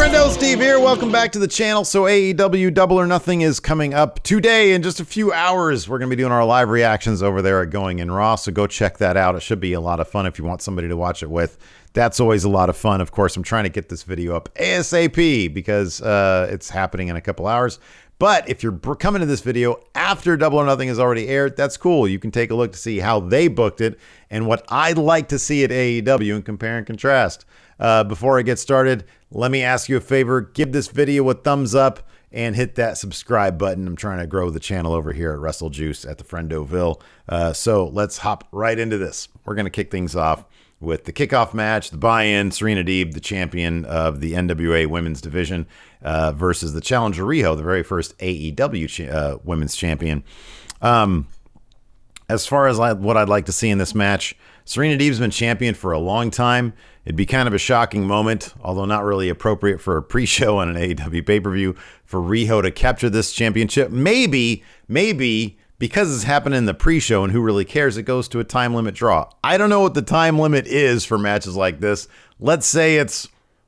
friendo, Steve here. Welcome back to the channel. So AEW Double or Nothing is coming up today in just a few hours. We're going to be doing our live reactions over there at Going in Raw, so go check that out. It should be a lot of fun if you want somebody to watch it with. That's always a lot of fun. Of course, I'm trying to get this video up ASAP because it's happening in a couple hours. But if you're coming to this video after Double or Nothing has already aired, that's cool. You can take a look to see how they booked it and what I'd like to see at AEW and compare and contrast. Before I get started, let me ask you a favor. Give this video a thumbs up and hit that subscribe button. I'm trying to grow the channel over here at Wrestle Juice at the Friendoville. So let's hop right into this. We're going to kick things off with the kickoff match, the buy-in, Serena Deeb, the champion of the NWA Women's Division, versus the challenger Riho, the very first AEW Women's Champion. As far as what I'd like to see in this match, Serena Deeb's been champion for a long time. It'd be kind of a shocking moment, although not really appropriate for a pre-show on an AEW pay-per-view, for Riho to capture this championship. Maybe, because it's happened in the pre-show and who really cares, it goes to a time limit draw. I don't know what the time limit is for matches like this. Let's say it's,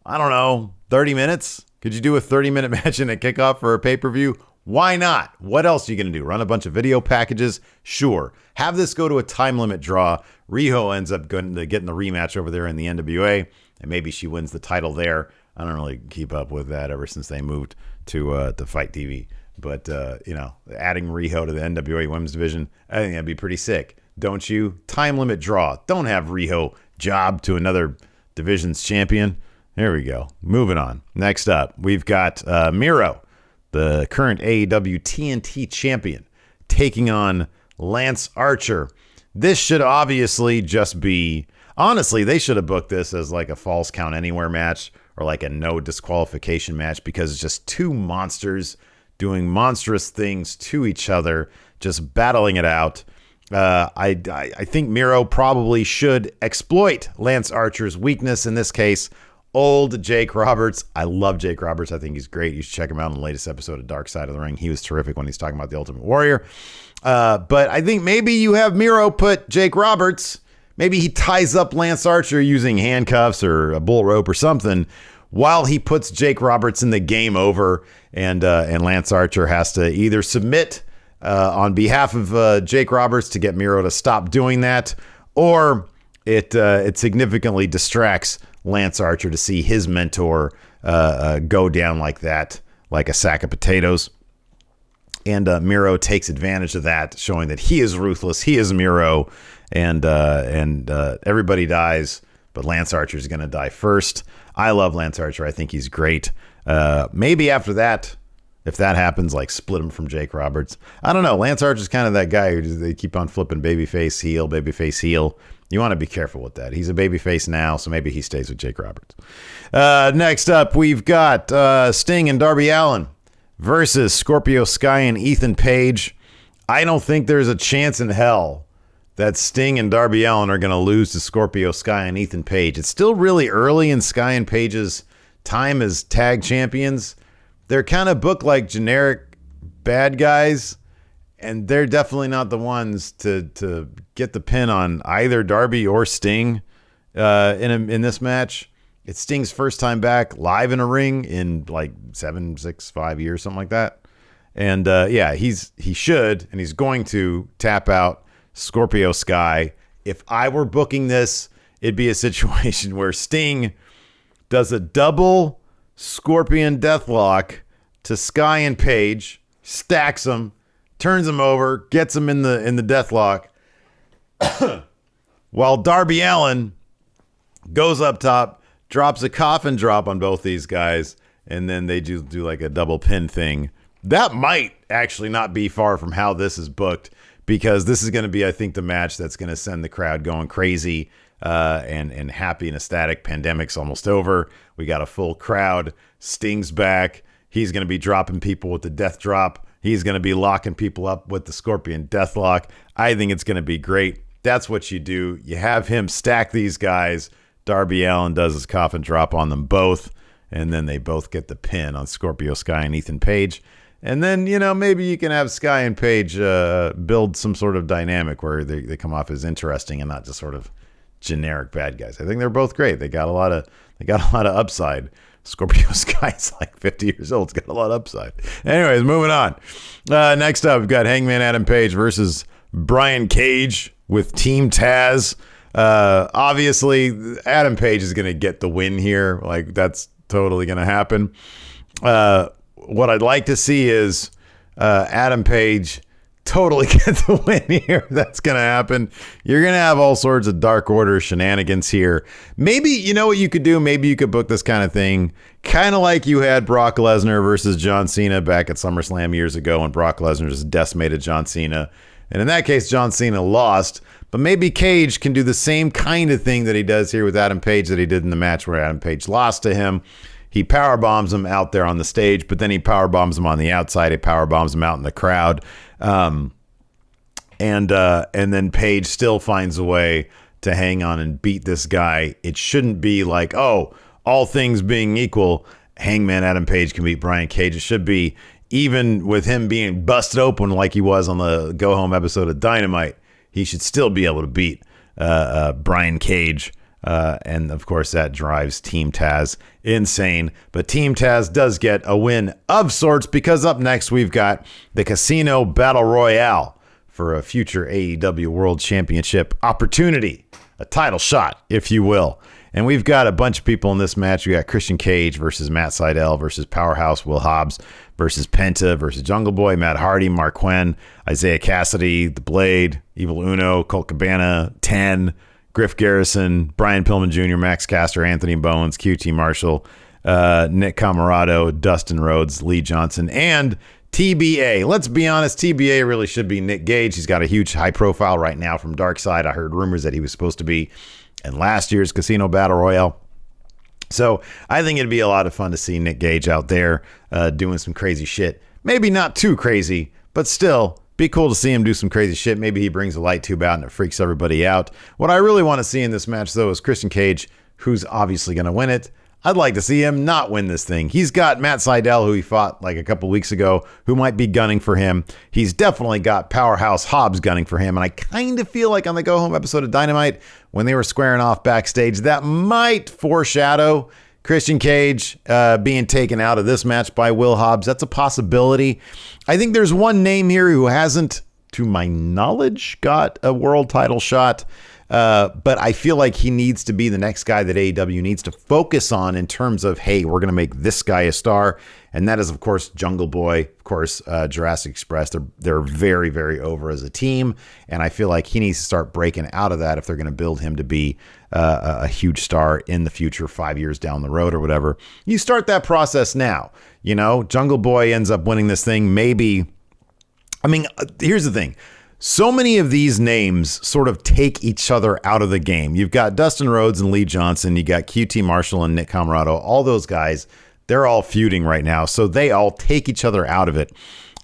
I don't know, 30 minutes? Could you do a 30-minute match in a kickoff for a pay-per-view? Why not? What else are you going to do? Run a bunch of video packages? Sure. Have this go to a time limit draw. Riho ends up getting the rematch over there in the NWA, and maybe she wins the title there. I don't really keep up with that ever since they moved to Fight TV. But, adding Riho to the NWA Women's Division, I think that'd be pretty sick. Don't you? Time limit draw. Don't have Riho job to another division's champion. There we go. Moving on. Next up, we've got Miro, the current AEW TNT champion, taking on Lance Archer. This should obviously just be, honestly, they should have booked this as like a Falls Count Anywhere match or like a no disqualification match, because it's just two monsters doing monstrous things to each other, just battling it out. I think Miro probably should exploit Lance Archer's weakness, in this case, old Jake Roberts. I love Jake Roberts. I think he's great. You should check him out in the latest episode of Dark Side of the Ring. He was terrific when he's talking about the Ultimate Warrior. But I think maybe you have Miro put Jake Roberts, maybe he ties up Lance Archer using handcuffs or a bull rope or something, while he puts Jake Roberts in the game over, and Lance Archer has to either submit on behalf of Jake Roberts to get Miro to stop doing that, or it significantly distracts Lance Archer to see his mentor go down like that, like a sack of potatoes. And Miro takes advantage of that, showing that he is ruthless. He is Miro, and everybody dies, but Lance Archer is going to die first. I love Lance Archer. I think he's great. Maybe after that, if that happens, like split him from Jake Roberts. I don't know. Lance Archer's kind of that guy who they keep on flipping babyface, heel. You want to be careful with that. He's a babyface now, so maybe he stays with Jake Roberts. Next up, we've got Sting and Darby Allin versus Scorpio Sky and Ethan Page. I don't think there's a chance in hell that Sting and Darby Allin are going to lose to Scorpio Sky and Ethan Page. It's still really early in Sky and Page's time as tag champions. They're kind of booked like generic bad guys, and they're definitely not the ones to get the pin on either Darby or Sting in this match. It's Sting's first time back live in a ring in like 5 years, something like that. And he should, and he's going to tap out Scorpio Sky. If I were booking this, it'd be a situation where Sting does a double Scorpion Deathlock to Sky and Page, stacks them, turns him over, gets him in the Deathlock, while Darby Allin goes up top, drops a coffin drop on both these guys, and then they do like a double pin thing. That might actually not be far from how this is booked, because this is going to be, I think, the match that's going to send the crowd going crazy and happy and ecstatic. Pandemic's almost over. We got a full crowd. Sting's back. He's going to be dropping people with the death drop. He's going to be locking people up with the Scorpion Deathlock. I think it's going to be great. That's what you do. You have him stack these guys. Darby Allin does his coffin drop on them both, and then they both get the pin on Scorpio Sky and Ethan Page. And then, maybe you can have Sky and Page build some sort of dynamic where they come off as interesting and not just sort of generic bad guys. I think they're both great. They got a lot of upside. Scorpio Sky's like 50 years old. It's got a lot of upside. Anyways, moving on. Next up, we've got Hangman Adam Page versus Brian Cage with Team Taz. Obviously, Adam Page is going to get the win here. Like, that's totally going to happen. What I'd like to see is Adam Page totally get the win here. That's going to happen. You're going to have all sorts of Dark Order shenanigans here. Maybe, you know what you could do? Maybe you could book this kind of thing, kind of like you had Brock Lesnar versus John Cena back at SummerSlam years ago when Brock Lesnar just decimated John Cena. And in that case, John Cena lost. But maybe Cage can do the same kind of thing that he does here with Adam Page that he did in the match where Adam Page lost to him. He power bombs him out there on the stage, but then he power bombs him on the outside. He power bombs him out in the crowd. And then Page still finds a way to hang on and beat this guy. It shouldn't be like, oh, all things being equal, Hangman Adam Page can beat Brian Cage. It should be, even with him being busted open like he was on the Go Home episode of Dynamite, he should still be able to beat Brian Cage. And of course, that drives Team Taz insane. But Team Taz does get a win of sorts, because up next we've got the Casino Battle Royale for a future AEW World Championship opportunity, a title shot, if you will. And we've got a bunch of people in this match. We got Christian Cage versus Matt Sydal versus Powerhouse Will Hobbs versus Penta versus Jungle Boy, Matt Hardy, Mark Quinn, Isaiah Cassidy, The Blade, Evil Uno, Colt Cabana, 10, Griff Garrison, Brian Pillman Jr., Max Caster, Anthony Bowens, QT Marshall, Nick Camarado, Dustin Rhodes, Lee Johnson, and TBA. Let's be honest, TBA really should be Nick Gage. He's got a huge high profile right now from Dark Side. I heard rumors that he was supposed to be in last year's Casino Battle Royale. So I think it'd be a lot of fun to see Nick Gage out there doing some crazy shit. Maybe not too crazy, but still be cool to see him do some crazy shit. Maybe he brings a light tube out and it freaks everybody out. What I really want to see in this match, though, is Christian Cage, who's obviously going to win it. I'd like to see him not win this thing. He's got Matt Sydal, who he fought like a couple weeks ago, who might be gunning for him. He's definitely got Powerhouse Hobbs gunning for him. And I kind of feel like on the Go Home episode of Dynamite, when they were squaring off backstage, that might foreshadow Christian Cage being taken out of this match by Will Hobbs. That's a possibility. I think there's one name here who hasn't, to my knowledge, got a world title shot. But I feel like he needs to be the next guy that AEW needs to focus on in terms of, hey, we're going to make this guy a star. And that is, of course, Jungle Boy, of course, Jurassic Express. They're very, very over as a team. And I feel like he needs to start breaking out of that if they're going to build him to be a huge star in the future, 5 years down the road or whatever. You start that process now. You know, Jungle Boy ends up winning this thing. Maybe. I mean, here's the thing. So many of these names sort of take each other out of the game. You've got Dustin Rhodes and Lee Johnson. You got QT Marshall and Nick Camarado. All those guys, they're all feuding right now. So they all take each other out of it.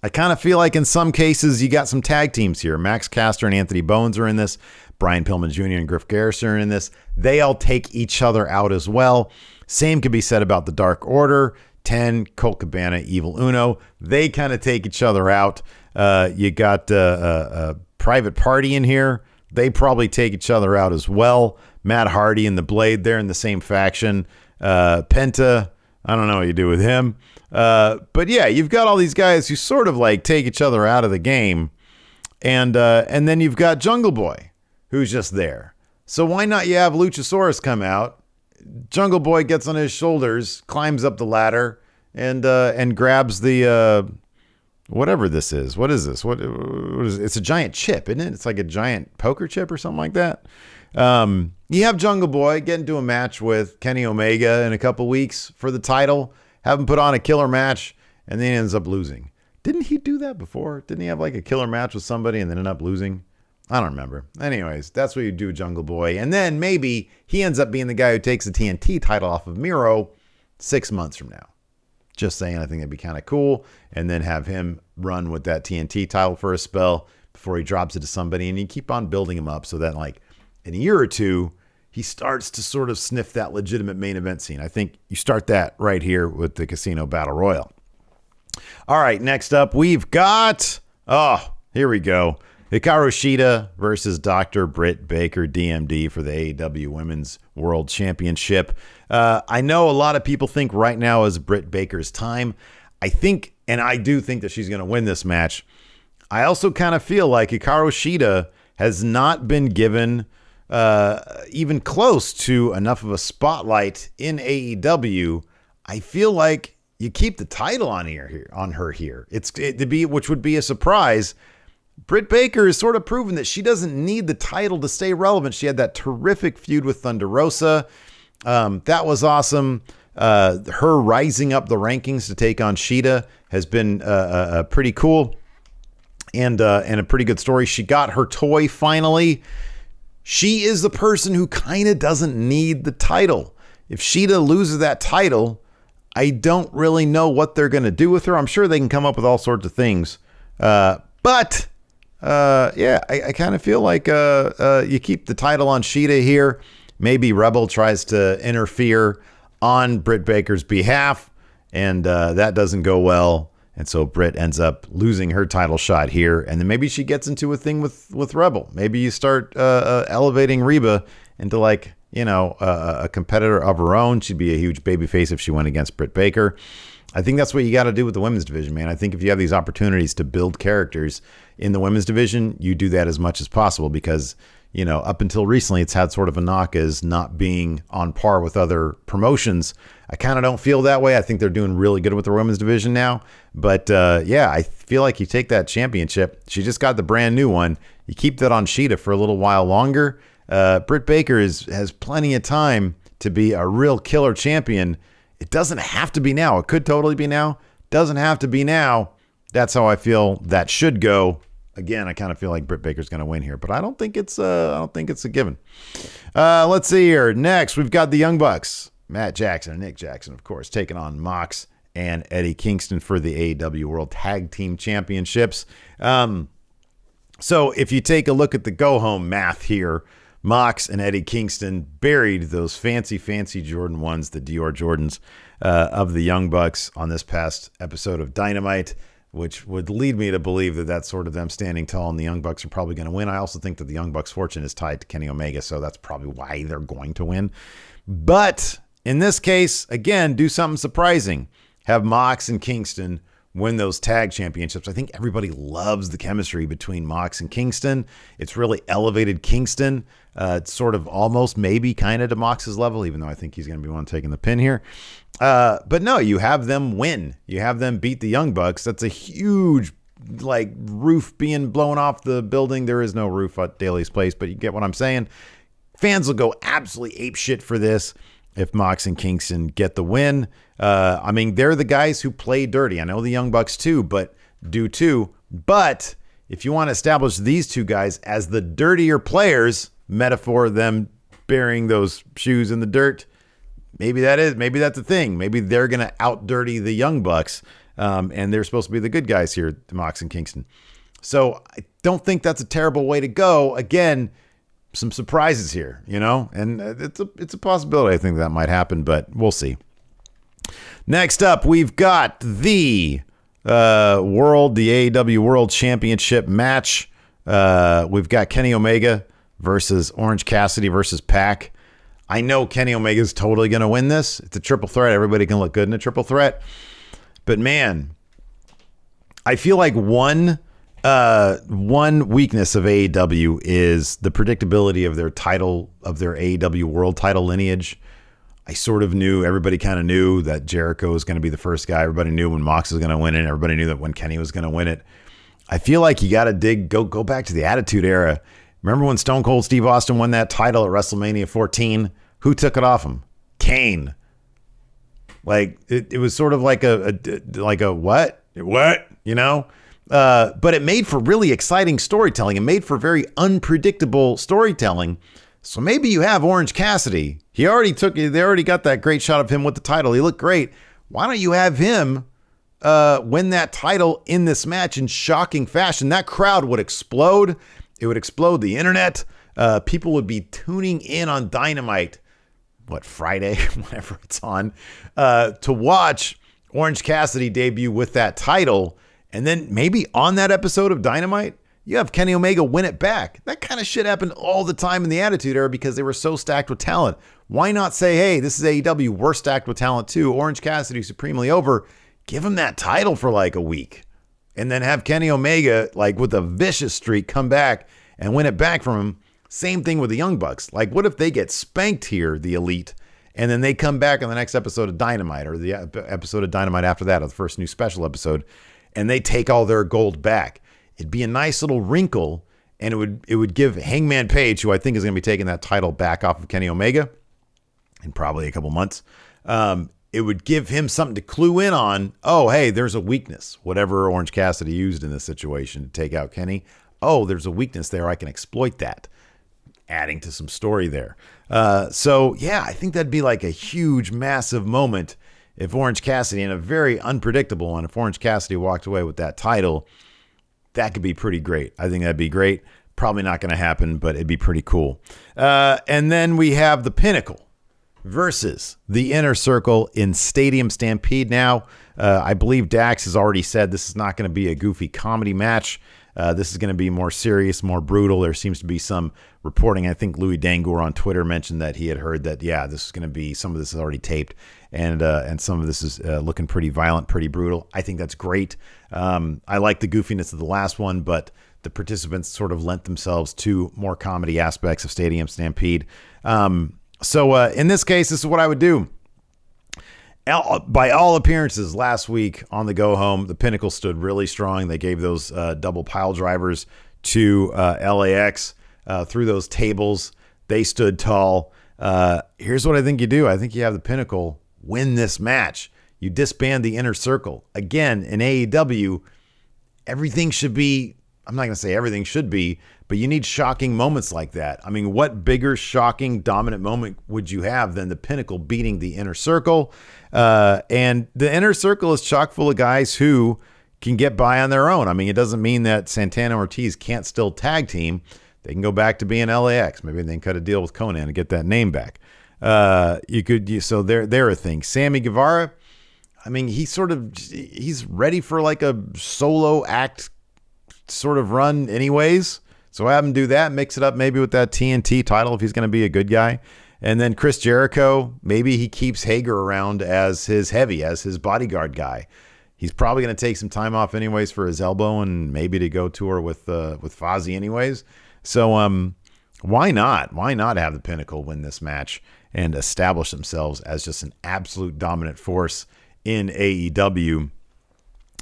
I kind of feel like in some cases you got some tag teams here. Max Caster and Anthony Bowens are in this. Brian Pillman Jr. and Griff Garrison are in this. They all take each other out as well. Same could be said about the Dark Order. 10, Colt Cabana, Evil Uno. They kind of take each other out. You got a Private Party in here. They probably take each other out as well. Matt Hardy and The Blade, they're in the same faction. Penta, I don't know what you do with him. But yeah, you've got all these guys who sort of like take each other out of the game. And then you've got Jungle Boy, who's just there. So why not you have Luchasaurus come out? Jungle Boy gets on his shoulders, climbs up the ladder, and grabs the... whatever this is. What is this? What is it? It's a giant chip, isn't it? It's like a giant poker chip or something like that. You have Jungle Boy get into a match with Kenny Omega in a couple weeks for the title, have him put on a killer match, and then he ends up losing. Didn't he do that before? Didn't he have like a killer match with somebody and then end up losing? I don't remember. Anyways, that's what you do, Jungle Boy. And then maybe he ends up being the guy who takes the TNT title off of Miro 6 months from now. Just saying, I think that'd be kind of cool. And then have him run with that TNT title for a spell before he drops it to somebody. And you keep on building him up so that like in a year or two, he starts to sort of sniff that legitimate main event scene. I think you start that right here with the Casino Battle Royal. All right, next up, we've got, here we go. Hikaru Shida versus Dr. Britt Baker, DMD, for the AEW Women's World Championship. I know a lot of people think right now is Britt Baker's time. I think, and I do think that she's going to win this match. I also kind of feel like Hikaru Shida has not been given even close to enough of a spotlight in AEW. I feel like you keep the title on her here. Which would be a surprise. Britt Baker has sort of proven that she doesn't need the title to stay relevant. She had that terrific feud with Thunder Rosa. That was awesome. Her rising up the rankings to take on Shida has been pretty cool and a pretty good story. She got her toy finally. She is the person who kind of doesn't need the title. If Shida loses that title, I don't really know what they're going to do with her. I'm sure they can come up with all sorts of things. But I kind of feel like you keep the title on Shida here. Maybe Rebel tries to interfere on Britt Baker's behalf, and that doesn't go well. And so Britt ends up losing her title shot here, and then maybe she gets into a thing with Rebel. Maybe you start elevating Reba into a competitor of her own. She'd be a huge babyface if she went against Britt Baker. I think that's what you got to do with the women's division, man. I think if you have these opportunities to build characters in the women's division, you do that as much as possible because, up until recently, it's had sort of a knock as not being on par with other promotions. I kind of don't feel that way. I think they're doing really good with the women's division now. But I feel like you take that championship. She just got the brand new one. You keep that on Shida for a little while longer. Britt Baker has plenty of time to be a real killer champion. It doesn't have to be now. It could totally be now. Doesn't have to be now. That's how I feel that should go. Again, I kind of feel like Britt Baker's going to win here, but I don't think it's a given. Let's see here. Next, we've got the Young Bucks, Matt Jackson and Nick Jackson, of course, taking on Mox and Eddie Kingston for the AEW World Tag Team Championships. So if you take a look at the go-home math here, Mox and Eddie Kingston buried those fancy Jordan 1s, the Dior Jordans of the Young Bucks on this past episode of Dynamite, which would lead me to believe that that's sort of them standing tall and the Young Bucks are probably going to win. I also think that the Young Bucks' fortune is tied to Kenny Omega, so that's probably why they're going to win. But in this case, again, do something surprising. Have Mox and Kingston win those tag championships. I think everybody loves the chemistry between Mox and Kingston. It's really elevated Kingston. It's sort of almost maybe kind of to Mox's level, even though I think he's going to be one taking the pin here. But no, you have them win. You have them beat the Young Bucks. That's a huge roof being blown off the building. There is no roof at Daly's Place, but you get what I'm saying. Fans will go absolutely apeshit for this if Mox and Kingston get the win. They're the guys who play dirty. I know the Young Bucks do too. But if you want to establish these two guys as the dirtier players, metaphor them burying those shoes in the dirt, maybe that's a thing. Maybe they're going to out dirty the Young Bucks, and they're supposed to be the good guys here, Mox and Kingston. So I don't think that's a terrible way to go. Again, some surprises here, and it's a possibility. I think that might happen, but we'll see. Next up, we've got the AEW World Championship match. We've got Kenny Omega versus Orange Cassidy versus Pac. I know Kenny Omega is totally going to win this. It's a triple threat. Everybody can look good in a triple threat. But man, I feel like one weakness of AEW is the predictability of their title, of their AEW World title lineage. I sort of knew, everybody kind of knew that Jericho was going to be the first guy. Everybody knew when Mox was going to win it. Everybody knew that when Kenny was going to win it. I feel like you got to go back to the Attitude Era. Remember when Stone Cold Steve Austin won that title at WrestleMania 14? Who took it off him? Kane. It was sort of like a what? But it made for really exciting storytelling. It made for very unpredictable storytelling. So maybe you have Orange Cassidy. They already got that great shot of him with the title. He looked great. Why don't you have him win that title in this match in shocking fashion? That crowd would explode. It would explode the internet. People would be tuning in on Dynamite, Friday, whenever it's on, to watch Orange Cassidy debut with that title. And then maybe on that episode of Dynamite, You have Kenny Omega win it back. That kind of shit happened all the time in the Attitude Era because they were so stacked with talent. Why not say, hey, this is AEW, we're stacked with talent too. Orange Cassidy supremely over. Give him that title for like a week. And then have Kenny Omega, like with a vicious streak, come back and win it back from him. Same thing with the Young Bucks. Like, what if they get spanked here, the Elite, and then they come back on the next episode of Dynamite or the episode of Dynamite after that, or the first new special episode, and they take all their gold back? It'd be a nice little wrinkle, and it would give Hangman Page, who I think is going to be taking that title back off of Kenny Omega in probably a couple months, it would give him something to clue in on. Oh, hey, there's a weakness. Whatever Orange Cassidy used in this situation to take out Kenny. Oh, there's a weakness there. I can exploit that. Adding to some story there. So, yeah, I think that'd be like a huge, massive moment if Orange Cassidy, and a very unpredictable one, if Orange Cassidy walked away with that title. That could be pretty great. I think that'd be great. Probably not going to happen, but it'd be pretty cool. And then we have the Pinnacle versus the Inner Circle in Stadium Stampede now. I believe Dax has already said this is not going to be a goofy comedy match. This is going to be more serious, more brutal. There seems to be some reporting. I think Louis Dangour on Twitter mentioned that he had heard that, yeah, this is going to be, some of this is already taped, and some of this is looking pretty violent, pretty brutal. I think that's great. I like the goofiness of the last one, but the participants sort of lent themselves to more comedy aspects of Stadium Stampede. So in this case, this is what I would do. By all appearances, last week on the go home, the Pinnacle stood really strong. They gave those double pile drivers to LAX through those tables. They stood tall. Here's what I think you do. I think you have the Pinnacle win this match. You disband the Inner Circle. Again, in AEW, everything should be, I'm not going to say everything should be, but you need shocking moments like that. I mean, what bigger, shocking, dominant moment would you have than the Pinnacle beating the Inner Circle? And the Inner Circle is chock full of guys who can get by on their own. I mean, it doesn't mean that Santana Ortiz can't still tag team. They can go back to being LAX. Maybe they can cut a deal with Conan and get that name back. So they're a thing. Sammy Guevara, I mean, he's ready for like a solo act sort of run anyways. So have him do that, mix it up maybe with that TNT title if he's going to be a good guy. And then Chris Jericho, maybe he keeps Hager around as his heavy, as his bodyguard guy. He's probably going to take some time off anyways for his elbow and maybe to go tour with Fozzy anyways. So why not? Why not have the Pinnacle win this match and establish themselves as just an absolute dominant force in AEW?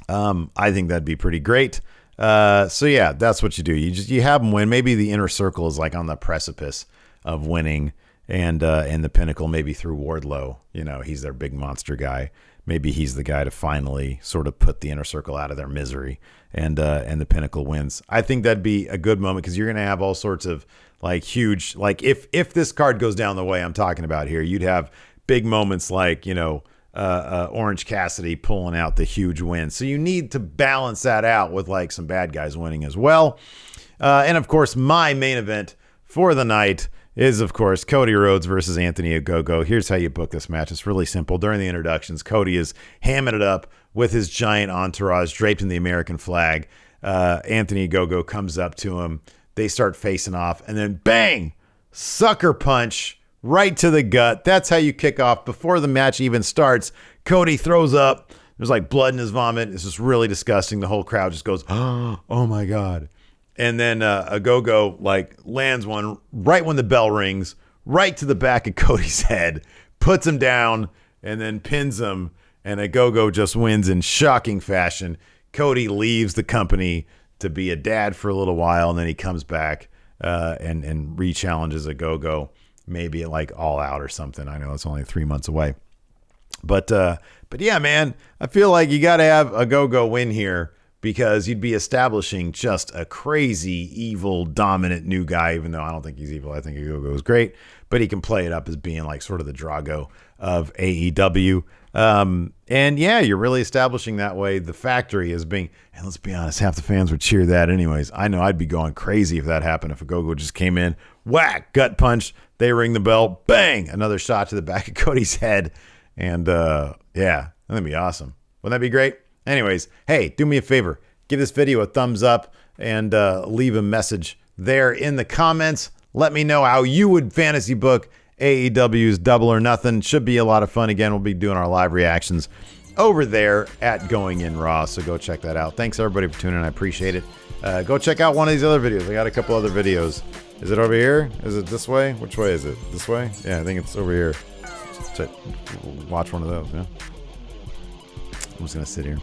I think that'd be pretty great. So yeah, that's what you do. You have them win. Maybe the Inner Circle is like on the precipice of winning, and the Pinnacle maybe through Wardlow. You know, he's their big monster guy. Maybe he's the guy to finally sort of put the Inner Circle out of their misery, and the Pinnacle wins. I think that'd be a good moment because you're going to have all sorts of like huge, like if this card goes down the way I'm talking about here, you'd have big moments like, you know, Orange Cassidy pulling out the huge win. So you need to balance that out with like some bad guys winning as well. And of course, my main event for the night is, of course, Cody Rhodes versus Anthony Ogogo. Here's how you book this match. It's really simple. During the introductions, Cody is hamming it up with his giant entourage draped in the American flag. Anthony Ogogo comes up to him. They start facing off, and then bang, sucker punch right to the gut. That's how you kick off before the match even starts. Cody throws up. There's like blood in his vomit. It's just really disgusting. The whole crowd just goes, oh my God. And then Ogogo like lands one right when the bell rings, right to the back of Cody's head, puts him down, and then pins him. And Ogogo just wins in shocking fashion. Cody leaves the company to be a dad for a little while, and then he comes back and re-challenges Ogogo, maybe at like All Out or something. I know it's only 3 months away. But yeah, man, I feel like you got to have Ogogo win here, because you'd be establishing just a crazy, evil, dominant new guy, even though I don't think he's evil. I think Ogogo is great, but he can play it up as being like sort of the Drago of AEW. And yeah, you're really establishing that way the factory as being, and let's be honest, half the fans would cheer that anyways. I know I'd be going crazy if that happened, if Ogogo just came in, whack, gut punch, they ring the bell, bang, another shot to the back of Cody's head. And yeah, that'd be awesome. Wouldn't that be great? Anyways, hey, do me a favor. give this video a thumbs up and leave a message there in the comments. Let me know how you would fantasy book AEW's Double or Nothing. Should be a lot of fun. Again, we'll be doing our live reactions over there at Going In Raw, so go check that out. Thanks everybody for tuning in. I appreciate it. Go check out one of these other videos. I got a couple other videos. Is it over here? Is it this way? Which way is it? This way? Yeah, I think it's over here. Watch one of those. Yeah. I'm just gonna sit here.